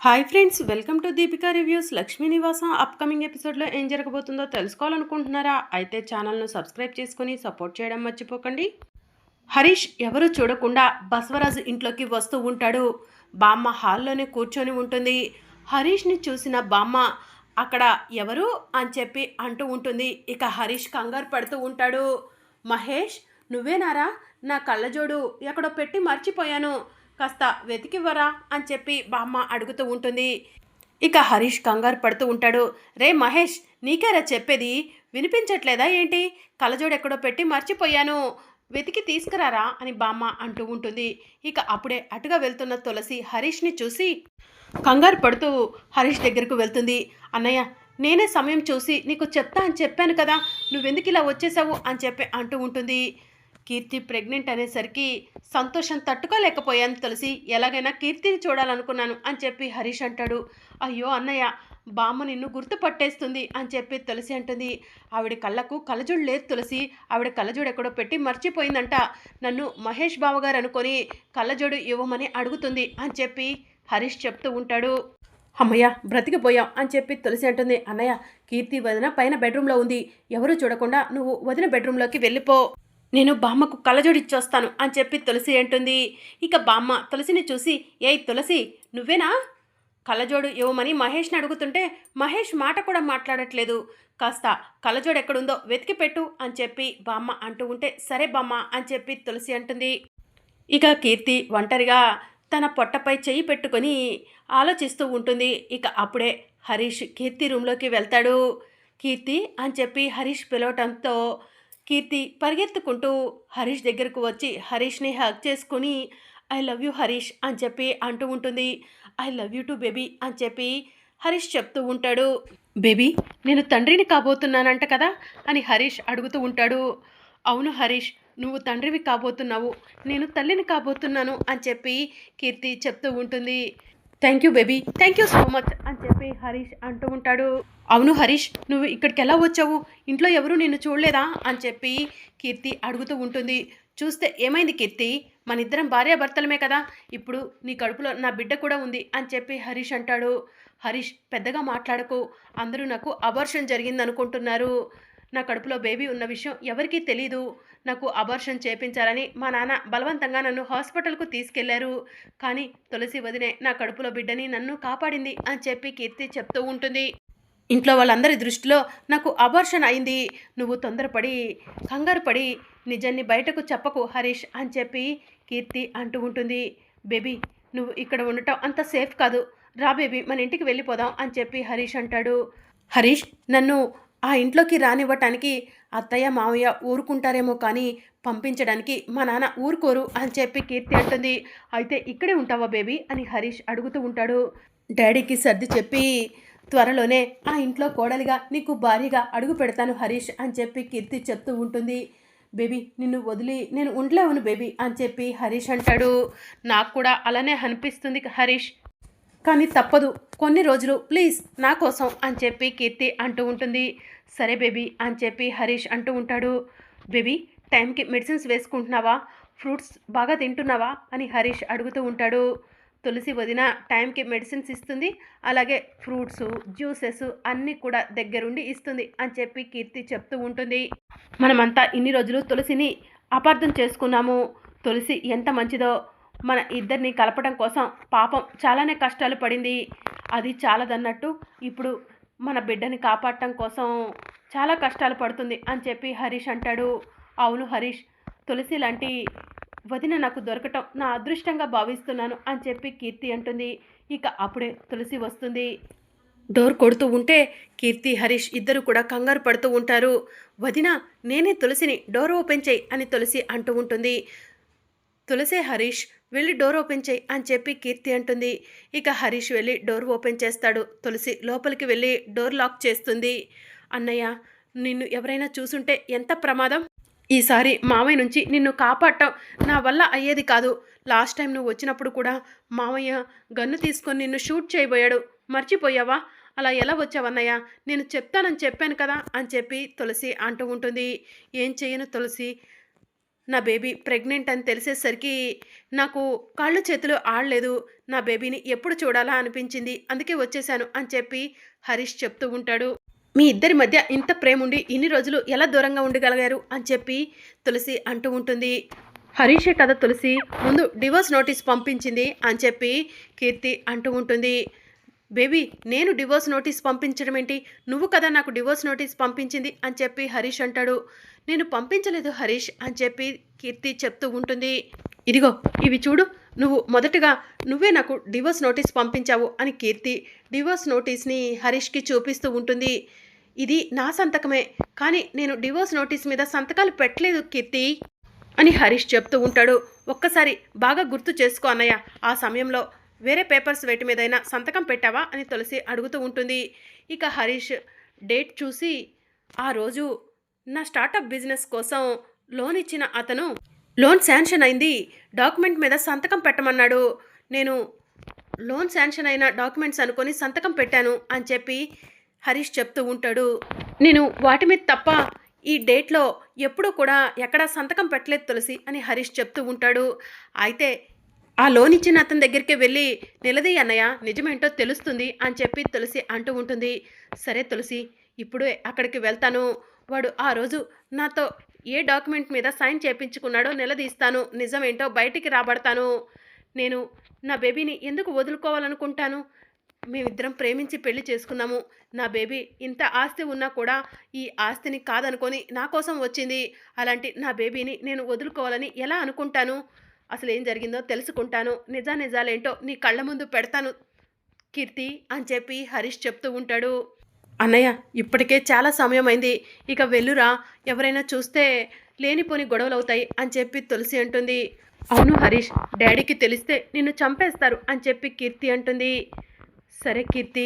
Hi friends, welcome to Deepika reviews. Lakshmi నివాసం upcoming ఎపిసోడ్లో ఏం జరగబోతుందో తెలుసుకోవాలనుకుంటున్నారా? అయితే ఛానల్ను సబ్స్క్రైబ్ చేసుకొని సపోర్ట్ చేయడం మర్చిపోకండి. హరీష్ ఎవరు చూడకుండా బసవరాజు ఇంట్లోకి వస్తూ ఉంటాడు. బామ్మ హాల్లోనే కూర్చొని ఉంటుంది. హరీష్ని చూసిన బామ్మ అక్కడ ఎవరు అని చెప్పి అంటూ ఉంటుంది. ఇక హరీష్ కంగారు పడుతూ ఉంటాడు. మహేష్, నువ్వేనారా? నా కళ్ళజోడు ఎక్కడో పెట్టి మర్చిపోయాను, కాస్త వెతికివ్వరా అని చెప్పి బామ్మ అడుగుతూ ఉంటుంది. ఇక హరీష్ కంగారు పడుతూ ఉంటాడు. రే మహేష్, నీకేరా చెప్పేది, వినిపించట్లేదా ఏంటి? కళ్ళజోడు ఎక్కడో పెట్టి మర్చిపోయాను, వెతికి తీసుకురారా అని బామ్మ అంటూ ఉంటుంది. ఇక అప్పుడే అటుగా వెళ్తున్న తులసి హరీష్ని చూసి కంగారు పడుతూ హరీష్ దగ్గరకు వెళ్తుంది. అన్నయ్య, నేనే సమయం చూసి నీకు చెప్తా అని చెప్పాను కదా, నువ్వెందుకు ఇలా వచ్చేసావు అని చెప్పి అంటూ ఉంటుంది. కీర్తి ప్రెగ్నెంట్ అనేసరికి సంతోషం తట్టుకోలేకపోయాను తులసి, ఎలాగైనా కీర్తిని చూడాలనుకున్నాను అని చెప్పి హరీష్ అంటాడు. అయ్యో అన్నయ్య, బామ్మ నిన్ను గుర్తుపట్టేస్తుంది అని చెప్పి తులసి అంటుంది. ఆవిడ కళ్ళకు కళ్ళజోడు లేదు తులసి, ఆవిడ కళ్ళజోడు ఎక్కడో పెట్టి మర్చిపోయిందంట, నన్ను మహేష్ బావగారు అనుకొని కళ్ళజోడు ఇవ్వమని అడుగుతుంది అని చెప్పి హరీష్ చెప్తూ ఉంటాడు. అమ్మయ్య, బ్రతికిపోయాం అని చెప్పి తులసి అంటుంది. అన్నయ్య, కీర్తి వదిన పైన బెడ్రూమ్లో ఉంది, ఎవరూ చూడకుండా నువ్వు వదిన బెడ్రూమ్లోకి వెళ్ళిపో, నేను బామ్మకు కళ్ళజోడు ఇచ్చొస్తాను అని చెప్పి తులసి అంటుంది. ఇక బామ్మ తులసిని చూసి, ఏయ్ తులసి, నువ్వేనా? కళ్ళజోడు ఇవ్వమని మహేష్ని అడుగుతుంటే మహేష్ మాట కూడా మాట్లాడట్లేదు, కాస్త కళ్ళజోడు ఎక్కడుందో వెతికి పెట్టు అని చెప్పి బామ్మ అంటూ ఉంటే, సరే బామ్మ అని చెప్పి తులసి అంటుంది. ఇక కీర్తి ఒంటరిగా తన పొట్టపై చెయ్యి పెట్టుకొని ఆలోచిస్తూ ఉంటుంది. ఇక అప్పుడే హరీష్ కీర్తి రూమ్లోకి వెళ్తాడు. కీర్తి అని చెప్పి హరీష్ పిలవటంతో కీర్తి పరిగెత్తుకుంటూ హరీష్ దగ్గరకు వచ్చి హరీష్ని హగ్ చేసుకుని, ఐ లవ్ యూ హరీష్ అని చెప్పి అంటూ ఉంటుంది. I love you to baby అని చెప్పి హరీష్ చెప్తూ ఉంటాడు. బేబీ, నేను తండ్రిని కాబోతున్నానంట కదా అని హరీష్ అడుగుతూ ఉంటాడు. అవును హరీష్, నువ్వు తండ్రివి కాబోతున్నావు, నేను తల్లిని కాబోతున్నాను అని చెప్పి కీర్తి చెప్తూ ఉంటుంది. Thank you baby, thank you so much అని చెప్పి హరీష్ అంటూ ఉంటాడు. అవును హరీష్, నువ్వు ఇక్కడికి ఎలా వచ్చావు, ఇంట్లో ఎవరు నిన్ను చూడలేదా అని చెప్పి కీర్తి అడుగుతూ ఉంటుంది. చూస్తే ఏమైంది కీర్తి, మన ఇద్దరం భార్యాభర్తలమే కదా, ఇప్పుడు నీ కడుపులో నా బిడ్డ కూడా ఉంది అని చెప్పి హరీష్ అంటాడు. హరీష్, పెద్దగా మాట్లాడకు, అందరూ నాకు అబార్షన్ జరిగిందనుకుంటున్నారు, నా కడుపులో బేబీ ఉన్న విషయం ఎవరికీ తెలీదు, నాకు అబార్షన్ చేపించాలని మా నాన్న బలవంతంగా నన్ను హాస్పిటల్కు తీసుకెళ్లారు, కానీ తులసి వదినే నా కడుపులో బిడ్డని నన్ను కాపాడింది అని చెప్పి కీర్తి చెప్తూ ఉంటుంది. ఇంట్లో వాళ్ళందరి దృష్టిలో నాకు అబార్షన్ అయింది, నువ్వు తొందరపడి కంగారు పడి నిజాన్ని బయటకు చెప్పకు హరీష్ అని చెప్పి కీర్తి అంటూ ఉంటుంది. బేబీ, నువ్వు ఇక్కడ ఉండటం అంత సేఫ్ కాదు, రా బేబీ మన ఇంటికి వెళ్ళిపోదాం అని చెప్పి హరీష్ అంటాడు. హరీష్, నన్ను ఆ ఇంట్లోకి రానివ్వటానికి అత్తయ్య మావయ్య ఊరుకుంటారేమో కానీ పంపించడానికి మా నాన్న ఊరుకోరు అని చెప్పి కీర్తి అంటుంది. అయితే ఇక్కడే ఉంటావా బేబీ అని హరీష్ అడుగుతూ ఉంటాడు. డాడీకి సర్ది చెప్పి త్వరలోనే ఆ ఇంట్లో కోడలిగా నీకు భారీగా అడుగు పెడతాను హరీష్ అని చెప్పి కీర్తి చెప్తూ ఉంటుంది. బేబీ, నిన్ను వదిలి నేను ఉండలేవను బేబీ అని చెప్పి హరీష్ అంటాడు. నాకు కూడా అలానే అనిపిస్తుంది హరీష్, కానీ తప్పదు, కొన్ని రోజులు ప్లీజ్ నా కోసం అని చెప్పి కీర్తి అంటూ ఉంటుంది. సరే బేబీ అని చెప్పి హరీష్ అంటూ ఉంటాడు. బేబీ, టైంకి మెడిసిన్స్ వేసుకుంటున్నావా, ఫ్రూట్స్ బాగా తింటున్నావా అని హరీష్ అడుగుతూ ఉంటాడు. తులసి వదిన టైంకి మెడిసిన్స్ ఇస్తుంది, అలాగే ఫ్రూట్స్ జ్యూసెస్ అన్నీ కూడా దగ్గరుండి ఇస్తుంది అని చెప్పి కీర్తి చెప్తూ ఉంటుంది. మనమంతా ఇన్ని రోజులు తులసిని అపార్థం చేసుకున్నాము, తులసి ఎంత మంచిదో, మన ఇద్దరిని కలపడం కోసం పాపం చాలానే కష్టాలు పడింది, అది చాలదన్నట్టు ఇప్పుడు మన బిడ్డని కాపాడటం కోసం చాలా కష్టాలు పడుతుంది అని చెప్పి హరీష్ అంటాడు. అవును హరీష్, తులసి లాంటి వదిన నాకు దొరకటం నా అదృష్టంగా భావిస్తున్నాను అని చెప్పి కీర్తి అంటుంది. ఇక అప్పుడే తులసి వస్తుంది. డోర్ కొడుతూ ఉంటే కీర్తి హరీష్ ఇద్దరు కూడా కంగారు పడుతూ ఉంటారు. వదిన, నేనే తులసిని, డోర్ ఓపెన్ చేయి అని తులసి అంటూ ఉంటుంది. తులసే హరీష్, వెళ్ళి డోర్ ఓపెన్ చేయి అని చెప్పి కీర్తి అంటుంది. ఇక హరీష్ వెళ్ళి డోర్ ఓపెన్ చేస్తాడు. తులసి లోపలికి వెళ్ళి డోర్ లాక్ చేస్తుంది. అన్నయ్య, నిన్ను ఎవరైనా చూసుంటే ఎంత ప్రమాదం, ఈసారి మామయ్య నుంచి నిన్ను కాపాడటం నా వల్ల అయ్యేది కాదు, లాస్ట్ టైం నువ్వు వచ్చినప్పుడు కూడా మామయ్య గన్ను తీసుకొని నిన్ను షూట్ చేయబోయాడు, మర్చిపోయావా, అలా ఎలా వచ్చావన్నయ్య, నేను చెప్తానని చెప్పాను కదా అని చెప్పి తులసి అంటూ ఉంటుంది. ఏం చేయను తులసి, నా బేబీ ప్రెగ్నెంట్ అని తెలిసేసరికి నాకు కాళ్ళు చేతులు ఆడలేదు. నా బేబీని ఎప్పుడు చూడాలా అనిపించింది. అందుకే వచ్చేసాను అని చెప్పి హరీష్ చెప్తూ ఉంటాడు. మీ ఇద్దరి మధ్య ఇంత ప్రేముండి ఇన్ని రోజులు ఎలా దూరంగా ఉండగలిగారు అని చెప్పి తులసి అంటూ ఉంటుంది. హరీషే కదా తులసి ముందు డివోర్స్ నోటీస్ పంపించింది అని చెప్పి కీర్తి అంటూ ఉంటుంది. బేబీ నేను డివోర్స్ నోటీస్ పంపించడం ఏంటి? నువ్వు కదా నాకు డివోర్స్ నోటీస్ పంపించింది అని చెప్పి హరీష్ అంటాడు. నేను పంపించలేదు హరీష్ అని చెప్పి కీర్తి చెప్తూ ఉంటుంది. ఇదిగో ఇవి చూడు, నువ్వే నాకు డివోర్స్ నోటీస్ పంపించావు అని కీర్తి డివోర్స్ నోటీస్ని హరీష్కి చూపిస్తూ ఉంటుంది. ఇది నా సంతకమే, కానీ నేను డివోర్స్ నోటీస్ మీద సంతకాలు పెట్టలేదు కీర్తి అని హరీష్ చెప్తూ ఉంటాడు. ఒక్కసారి బాగా గుర్తు చేసుకో అన్నయ్య, ఆ సమయంలో వేరే పేపర్స్ వేటి మీదైనా సంతకం పెట్టావా అని తులసి అడుగుతూ ఉంటుంది. ఇక హరీష్ డేట్ చూసి, ఆ రోజు నా స్టార్టప్ బిజినెస్ కోసం లోన్ ఇచ్చిన అతను లోన్ శాంక్షన్ అయింది, డాక్యుమెంట్ మీద సంతకం పెట్టమన్నాడు. నేను లోన్ శాంక్షన్ అయిన డాక్యుమెంట్స్ అనుకొని సంతకం పెట్టాను అని చెప్పి హరీష్ చెప్తూ ఉంటాడు. నేను వాటి మీద తప్ప ఈ డేట్లో ఎప్పుడూ కూడా ఎక్కడా సంతకం పెట్టలేదు తులసి అని హరీష్ చెప్తూ ఉంటాడు. అయితే ఆ లోన్ ఇచ్చిన అతని దగ్గరికి వెళ్ళి నిలదీ అన్నయ్య, నిజమేంటో తెలుస్తుంది అని చెప్పి తులసి అంటూ ఉంటుంది. సరే తులసి, ఇప్పుడే అక్కడికి వెళ్తాను. వాడు ఆ రోజు నాతో ఏ డాక్యుమెంట్ మీద సైన్ చేయించుకున్నాడో నిలదీస్తాను. నిజమేంటో బయటికి రాబడతాను. నేను నా బేబీని ఎందుకు వదులుకోవాలనుకుంటాను? మేమిద్దరం ప్రేమించి పెళ్లి చేసుకున్నాము. నా బేబీ ఇంత ఆస్తి ఉన్నా కూడా ఈ ఆస్తిని కాదనుకొని నా కోసం వచ్చింది. అలాంటి నా బేబీని నేను వదులుకోవాలని ఎలా అనుకుంటాను? అసలు ఏం జరిగిందో తెలుసుకుంటాను. నిజాలేంటో నీ కళ్ళ ముందు పెడతాను కీర్తి అని చెప్పి హరీష్ చెప్తూ ఉంటాడు. అన్నయ్య, ఇప్పటికే చాలా సమయం అయింది, ఇక వెళ్ళురా, ఎవరైనా చూస్తే లేనిపోని గొడవలు అవుతాయి అని చెప్పి తులసి అంటుంది. అవును హరీష్, డాడీకి తెలిస్తే నిన్ను చంపేస్తారు అని చెప్పి కీర్తి అంటుంది. సరే కీర్తి,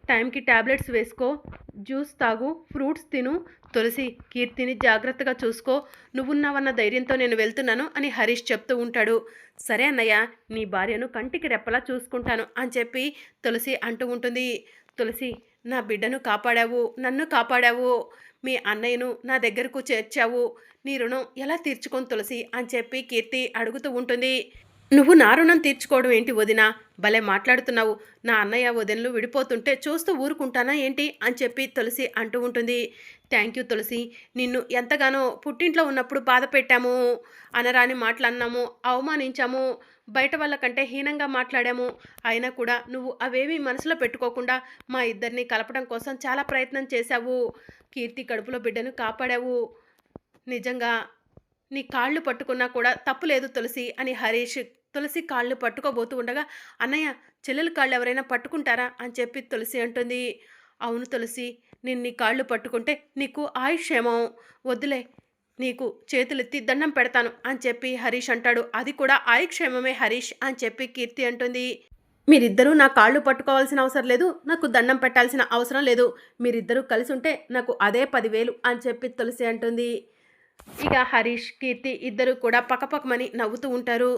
టైంకి టాబ్లెట్స్ వేసుకో, జ్యూస్ తాగు, ఫ్రూట్స్ తిను. తులసి, కీర్తిని జాగ్రత్తగా చూసుకో, నువ్వున్నావన్న ధైర్యంతో నేను వెళ్తున్నాను అని హరీష్ చెప్తూ ఉంటాడు. సరే అన్నయ్య, నీ భార్యను కంటికి రెప్పలా చూసుకుంటాను అని చెప్పి తులసి అంటూ ఉంటుంది. తులసి, నా బిడ్డను కాపాడావు, నన్ను కాపాడావు, మీ అన్నయ్యను నా దగ్గరకు చేర్చావు, నీ రుణం ఎలా తీర్చుకొని తులసి అని చెప్పి కీర్తి అడుగుతూ ఉంటుంది. నువ్వు నా రుణం తీర్చుకోవడం ఏంటి వదినా, భలే మాట్లాడుతున్నావు. నా అన్నయ్య వదినలు విడిపోతుంటే చూస్తూ ఊరుకుంటానా ఏంటి అని చెప్పి తులసి అంటూ ఉంటుంది. థ్యాంక్ యూ తులసి, నిన్ను ఎంతగానో పుట్టింట్లో ఉన్నప్పుడు బాధ పెట్టాము, అనరాని మాటలు అన్నాము, అవమానించాము, బయట వాళ్ళ కంటే హీనంగా మాట్లాడాము. అయినా కూడా నువ్వు అవేమీ మనసులో పెట్టుకోకుండా మా ఇద్దరిని కలపడం కోసం చాలా ప్రయత్నం చేశావు. కీర్తి కడుపులో బిడ్డను కాపాడావు. నిజంగా నీ కాళ్ళు పట్టుకున్నా కూడా తప్పులేదు తులసి అని హరీష్ తులసి కాళ్ళు పట్టుకోబోతూ ఉండగా, అన్నయ్య, చెల్లెలు కాళ్ళు ఎవరైనా పట్టుకుంటారా అని చెప్పి తులసి అంటుంది. అవును తులసి, నేను నీ కాళ్ళు పట్టుకుంటే నీకు ఆయుష్యేమం, వద్దులే, నీకు చేతులెత్తి దండం పెడతాను అని చెప్పి హరీష్ అంటాడు. అది కూడా ఆయుక్షేమమే హరీష్ అని చెప్పి కీర్తి అంటుంది. మీరిద్దరూ నా కాళ్ళు పట్టుకోవాల్సిన అవసరం లేదు, నాకు దండం పెట్టాల్సిన అవసరం లేదు, మీరిద్దరూ కలిసి ఉంటే నాకు అదే 10,000 అని చెప్పి తులసి అంటుంది. ఇక హరీష్, కీర్తి ఇద్దరు కూడా పక్కపక్కమని నవ్వుతూ ఉంటారు.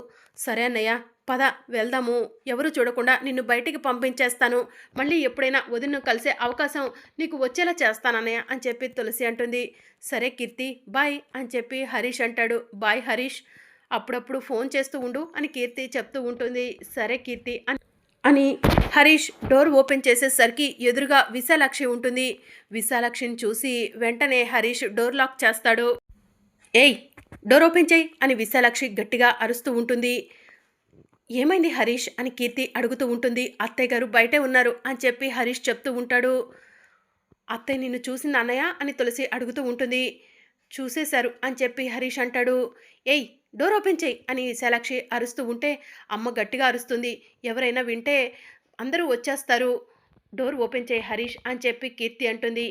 సరే అన్నయ్య, పద వెళ్దాము, ఎవరు చూడకుండా నిన్ను బయటికి పంపించేస్తాను, మళ్ళీ ఎప్పుడైనా వదిన్ను కలిసే అవకాశం నీకు వచ్చేలా చేస్తానన్నయ్య అని చెప్పి తులసి అంటుంది. సరే కీర్తి, బాయ్ అని చెప్పి హరీష్ అంటాడు. బాయ్ హరీష్, అప్పుడప్పుడు ఫోన్ చేస్తూ ఉండు అని కీర్తి చెప్తూ ఉంటుంది. సరే కీర్తి అని హరీష్ డోర్ ఓపెన్ చేసేసరికి ఎదురుగా విశాలాక్షి ఉంటుంది. విశాలాక్షిని చూసి వెంటనే హరీష్ డోర్ లాక్ చేస్తాడు. ఏయ్, డోర్ ఓపెన్ చేయి అని విశాలాక్షి గట్టిగా అరుస్తూ ఉంటుంది. ఏమైంది హరీష్ అని కీర్తి అడుగుతూ ఉంటుంది. అత్తయ్య గారు బయటే ఉన్నారు అని చెప్పి హరీష్ చెప్తూ ఉంటాడు. అత్తయ్య నిన్ను చూసింది అన్నయ్య అని తులసి అడుగుతూ ఉంటుంది. చూసేశారు అని చెప్పి హరీష్ అంటాడు. ఏయ్, డోర్ ఓపెన్ చేయి అని విశాలాక్షి అరుస్తూ ఉంటే అమ్మ గట్టిగా అరుస్తుంది. ఎవరైనా వింటే అందరూ వచ్చేస్తారు, డోర్ ఓపెన్ చేయి హరీష్ అని చెప్పి కీర్తి అంటుంది.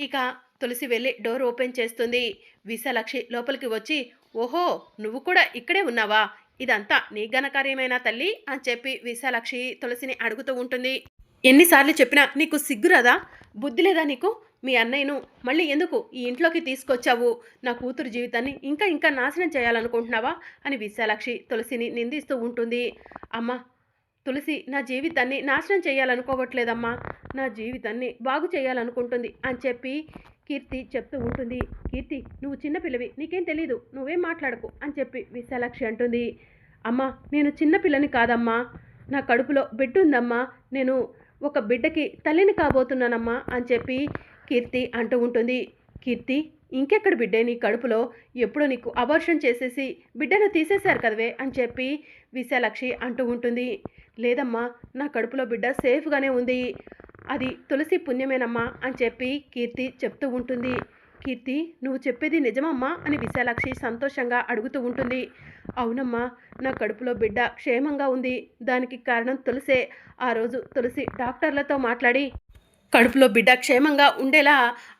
ఇక తులసి వెళ్ళి డోర్ ఓపెన్ చేస్తుంది. విశాలాక్షి లోపలికి వచ్చి, ఓహో, నువ్వు కూడా ఇక్కడే ఉన్నావా, ఇదంతా నీ ఘనకార్యమేనా తల్లి అని చెప్పి విశాలాక్షి తులసిని అడుగుతూ ఉంటుంది. ఎన్నిసార్లు చెప్పినా నీకు సిగ్గురాదా, బుద్ధి లేదా నీకు? మీ అన్నయ్యను మళ్ళీ ఎందుకు ఈ ఇంట్లోకి తీసుకొచ్చావు? నా కూతురు జీవితాన్ని ఇంకా ఇంకా నాశనం చేయాలనుకుంటున్నావా అని విశాలాక్షి తులసిని నిందిస్తూ ఉంటుంది. అమ్మ, తులసి నా జీవితాన్ని నాశనం చేయాలనుకోవట్లేదమ్మా, నా జీవితాన్ని బాగు చేయాలనుకుంటుంది అని చెప్పి కీర్తి చెప్తూ ఉంటుంది. కీర్తి, నువ్వు చిన్నపిల్లవి, నీకేం తెలీదు, నువ్వేం మాట్లాడకు అని చెప్పి విశాలాక్షి అంటుంది. అమ్మా, నేను చిన్నపిల్లని కాదమ్మా, నా కడుపులో బిడ్డ ఉందమ్మా, నేను ఒక బిడ్డకి తల్లిని కాబోతున్నానమ్మా అని చెప్పి కీర్తి అంటూ ఉంటుంది. కీర్తి, ఇంకెక్కడ బిడ్డే నీ కడుపులో, ఎప్పుడో నీకు అబార్షన్ చేసేసి బిడ్డను తీసేశారు కదవే అని చెప్పి విశాలాక్షి అంటూ ఉంటుంది. లేదమ్మా, నా కడుపులో బిడ్డ సేఫ్గానే ఉంది, అది తులసి పుణ్యమేనమ్మా అని చెప్పి కీర్తి చెప్తూ ఉంటుంది. కీర్తి, నువ్వు చెప్పేది నిజమమ్మా అని విశాలాక్షి సంతోషంగా అడుగుతూ ఉంటుంది. అవునమ్మా, నా కడుపులో బిడ్డ క్షేమంగా ఉంది, దానికి కారణం తులసే. ఆ రోజు తులసి డాక్టర్లతో మాట్లాడి కడుపులో బిడ్డ క్షేమంగా ఉండేలా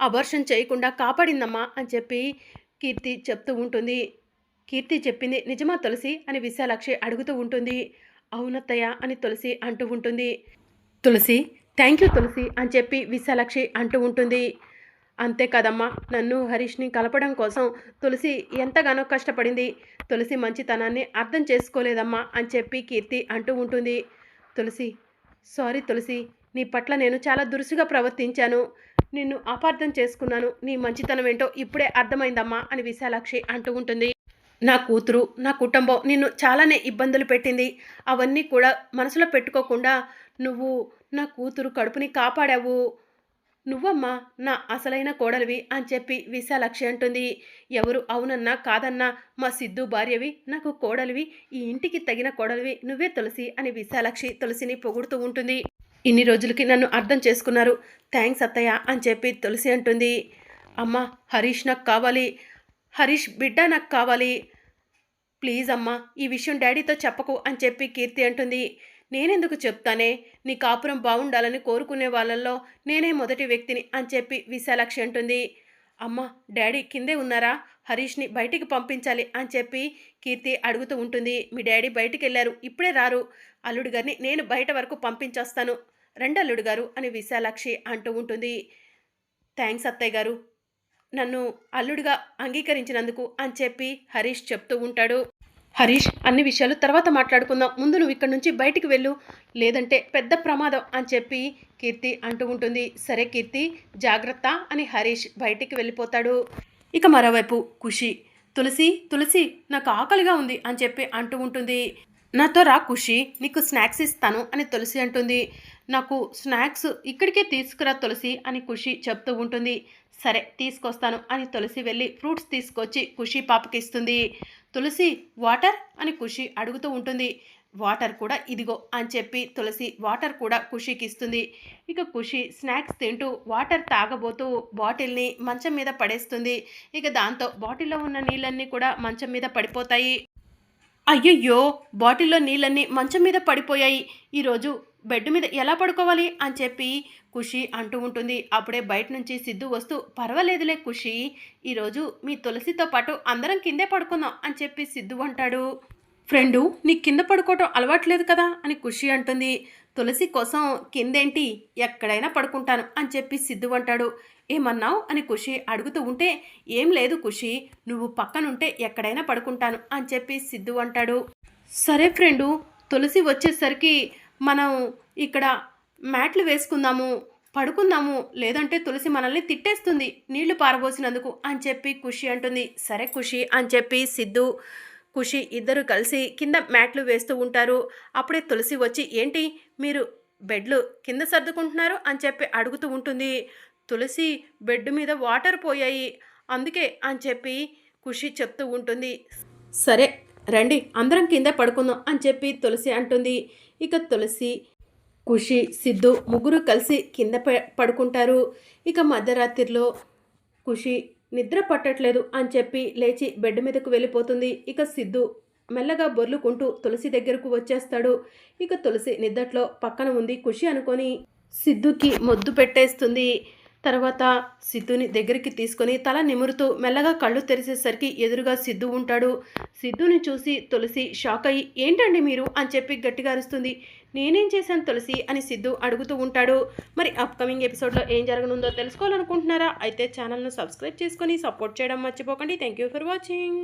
అబార్షన్ చేయకుండా కాపాడిందమ్మా అని చెప్పి కీర్తి చెప్తూ ఉంటుంది. కీర్తి చెప్పింది నిజమా తులసి అని విశాలాక్షి అడుగుతూ ఉంటుంది. అవునత్తయ్య అని తులసి అంటూ ఉంటుంది. తులసి, థ్యాంక్ యూ తులసి అని చెప్పి విశాలాక్షి అంటూ ఉంటుంది. అంతే కదమ్మా, నన్ను హరీష్ని కలపడం కోసం తులసి ఎంతగానో కష్టపడింది, తులసి మంచితనాన్ని అర్థం చేసుకోలేదమ్మా అని చెప్పి కీర్తి అంటూ ఉంటుంది. తులసి, సారీ తులసి, నీ పట్ల నేను చాలా దురుసుగా ప్రవర్తించాను, నిన్ను అపార్థం చేసుకున్నాను, నీ మంచితనం ఏంటో ఇప్పుడే అర్థమైందమ్మా అని విశాలాక్షి అంటూ ఉంటుంది. నా కూతురు, నా కుటుంబం నిన్ను చాలానే ఇబ్బందులు పెట్టింది, అవన్నీ కూడా మనసులో పెట్టుకోకుండా నువ్వు నా కూతురు కడుపుని కాపాడావు, నువ్వమ్మా నా అసలైన కోడలివి అని చెప్పి విశాలాక్షి అంటుంది. ఎవరు అవునన్నా కాదన్నా మా సిద్ధు భార్యవి, నాకు కోడలివి, ఈ ఇంటికి తగిన కోడలివి నువ్వే తులసి అని విశాలాక్షి తులసిని పొగుడుతూ ఉంటుంది. ఇన్ని రోజులకి నన్ను అర్థం చేసుకున్నారు, థ్యాంక్స్ అత్తయ్య అని చెప్పి తులసి అంటుంది. అమ్మ, హరీష్ నాకు కావాలి, హరీష్ బిడ్డ నాకు కావాలి, ప్లీజ్ అమ్మా ఈ విషయం డాడీతో చెప్పకు అని చెప్పి కీర్తి అంటుంది. నేనెందుకు చెప్తానే, నీ కాపురం బాగుండాలని కోరుకునే వాళ్ళల్లో నేనే మొదటి వ్యక్తిని అని చెప్పి విశాలాక్షి అంటుంది. అమ్మ, డాడీ కిందే ఉన్నారా, హరీష్ని బయటికి పంపించాలి అని చెప్పి కీర్తి అడుగుతూ ఉంటుంది. మీ డాడీ బయటికి వెళ్ళారు, ఇప్పుడే రారు, అల్లుడు గారిని నేను బయట వరకు పంపించేస్తాను, రండి అల్లుడు గారు అని విశాలాక్షి అంటూ ఉంటుంది. థ్యాంక్స్ అత్తయ్య గారు, నన్ను అల్లుడిగా అంగీకరించినందుకు అని చెప్పి హరీష్ చెప్తూ ఉంటాడు. హరీష్, అన్ని విషయాలు తర్వాత మాట్లాడుకుందాం, ముందు నువ్వు ఇక్కడి నుంచి బయటికి వెళ్ళు, లేదంటే పెద్ద ప్రమాదం అని చెప్పి కీర్తి అంటూ ఉంటుంది. సరే కీర్తి, జాగ్రత్త అని హరీష్ బయటికి వెళ్ళిపోతాడు. ఇక మరోవైపు ఖుషి, తులసి తులసి నాకు ఆకలిగా ఉంది అని చెప్పి అంటూ ఉంటుంది. నాతో రా ఖుషి, నీకు స్నాక్స్ ఇస్తాను అని తులసి అంటుంది. నాకు స్నాక్స్ ఇక్కడికే తీసుకురా తులసి అని ఖుషి చెప్తూ ఉంటుంది. సరే తీసుకొస్తాను అని తులసి వెళ్ళి ఫ్రూట్స్ తీసుకొచ్చి ఖుషి పాపకి ఇస్తుంది. తులసి, వాటర్ అని ఖుషి అడుగుతూ ఉంటుంది. వాటర్ కూడా ఇదిగో అని చెప్పి తులసి వాటర్ కూడా ఖుషికి ఇస్తుంది. ఇక ఖుషి స్నాక్స్ తింటూ వాటర్ తాగబోతూ బాటిల్ని మంచం మీద పడేస్తుంది. ఇక దాంతో బాటిల్లో ఉన్న నీళ్ళన్నీ కూడా మంచం మీద పడిపోతాయి. అయ్యయ్యో, బాటిల్లో నీళ్ళన్నీ మంచం మీద పడిపోయాయి, ఈరోజు బెడ్ మీద ఎలా పడుకోవాలి అని చెప్పి ఖుషి అంటూ ఉంటుంది. అప్పుడే బయట నుంచి సిద్ధు వస్తూ, పర్వాలేదులే ఖుషి, ఈరోజు మీ తులసితో పాటు అందరం కిందే పడుకుందాం అని చెప్పి సిద్ధు అంటాడు. ఫ్రెండు, నీకు కింద పడుకోవటం అలవాట్లేదు కదా అని ఖుషి అంటుంది. తులసి కోసం కిందేంటి, ఎక్కడైనా పడుకుంటాను అని చెప్పి సిద్ధు అంటాడు. ఏమన్నావు అని ఖుషి అడుగుతూ ఉంటే, ఏం లేదు ఖుషి, నువ్వు పక్కనుంటే ఎక్కడైనా పడుకుంటాను అని చెప్పి సిద్ధు అంటాడు. సరే ఫ్రెండు, తులసి వచ్చేసరికి మనం ఇక్కడ మ్యాట్లు వేసుకుందాము, పడుకుందాము, లేదంటే తులసి మనల్ని తిట్టేస్తుంది నీళ్లు పారబోసినందుకు అని చెప్పి ఖుషి అంటుంది. సరే ఖుషి అని చెప్పి సిద్ధు ఖుషి ఇద్దరు కలిసి కింద మ్యాట్లు వేస్తూ ఉంటారు. అప్పుడే తులసి వచ్చి, ఏంటి మీరు బెడ్లు కింద సర్దుకుంటున్నారు అని చెప్పి అడుగుతూ ఉంటుంది. తులసి, బెడ్ మీద వాటర్ పోయాయి అందుకే అని చెప్పి ఖుషి చెప్తూ ఉంటుంది. సరే రండి అందరం కింద పడుకుందాం అని చెప్పి తులసి అంటుంది. ఇక తులసి, ఖుషి, సిద్ధు ముగ్గురు కలిసి కింద పడుకుంటారు. ఇక మధ్యరాత్రిలో ఖుషి నిద్ర పట్టట్లేదు అని చెప్పి లేచి బెడ్ మీదకు వెళ్ళిపోతుంది. ఇక సిద్ధు మెల్లగా బొర్లుకుంటూ తులసి దగ్గరకు వచ్చేస్తాడు. ఇక తులసి నిద్దట్లో పక్కన ఉంది ఖుషి అనుకొని సిద్ధుకి మొద్దు పెట్టేస్తుంది. తర్వాత సిద్ధుని దగ్గరికి తీసుకొని తల నిమురుతూ మెల్లగా కళ్ళు తెరిచేసరికి ఎదురుగా సిద్ధు ఉంటాడు. సిద్ధుని చూసి తులసి షాక్ అయ్యి, ఏంటండి మీరు అని చెప్పి గట్టిగా అరుస్తుంది. నేనేం చేశాను తులసి అని సిద్ధు అడుగుతూ ఉంటాడు. మరి అప్కమింగ్ ఎపిసోడ్లో ఏం జరగనుందో తెలుసుకోవాలనుకుంటున్నారా? అయితే ఛానల్ను సబ్స్క్రైబ్ చేసుకొని సపోర్ట్ చేయడం మర్చిపోకండి. Thank you for watching.